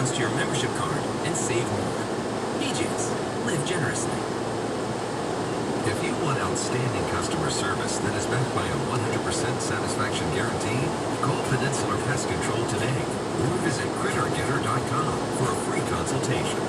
coupons to your membership card and save more. BJ's. Live generously. If you want outstanding customer service that is backed by a 100% satisfaction guarantee, call Peninsular Pest Control today or visit CritterGetter.com for a free consultation.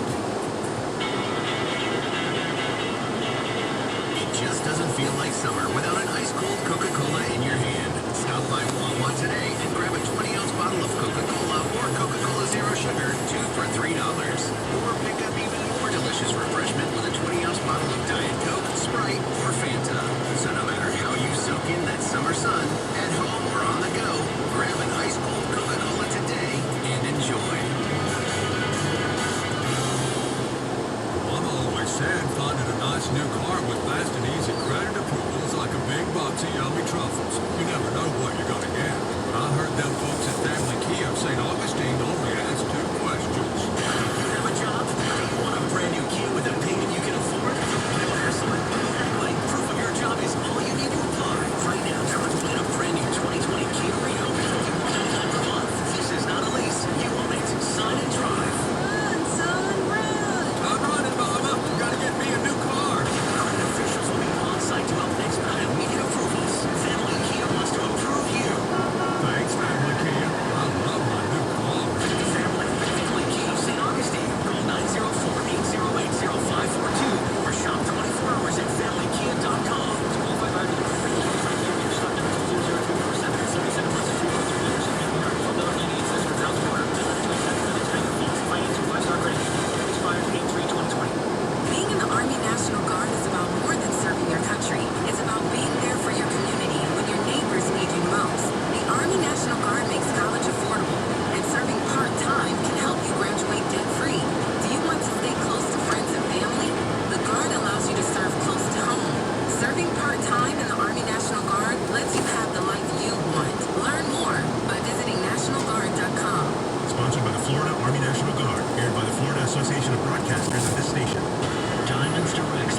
It just doesn't feel like summer without an ice-cold Coca-Cola in your hand. Stop by Wawa today and grab a 20-ounce bottle of Coca-Cola or Coca-Cola Zero Sugar, 2 for $3. Or pick up even more delicious refreshment with a 20-ounce bottle of Diet Coke, Sprite, or Fanta. So no matter how you soak in that summer sun, at home or on the go, grab an ice-cold Coca-Cola today and enjoy. Mama always said finding a nice new car with fast and easy credit approval is like a big box of yummy truffles. You never know what you're gonna get. But I heard them folks at Family Kia of St. Augustine only ask 2 questions. You have a job? Do you want a brand new Kia with a payment you can afford? No hassle. Exactly. Proof of your job is all you need to apply. Right now, George will get a brand new 2020 Kia Rio for $51 per month. This is not a lease. You own it. Sign and drive. Run, son, run! I'm running, Mama. You gotta get me a new car. Current officials will be on site to help expedite immediate approvals. Family Kia wants to approve you. Thanks, Family Kia. I love my new car. Family Kia of St. Augustine. Call 904-808-0542 or shop 24 hours at FamilyKia.com. Being in the Army National Guard is about more than serving your country. It's about being there for your community when your neighbors need you most. The Army National Guard makes college affordable, and serving part-time can help you graduate debt-free. Do you want to stay close to friends and family? The Guard allows you to serve close to home. Serving part-time in the Army National Guard lets you have the life you want. Learn more by visiting NationalGuard.com. Sponsored by the Florida Army National Guard, aired by the Florida Association of Broadcasters and this station. Diamonds Direct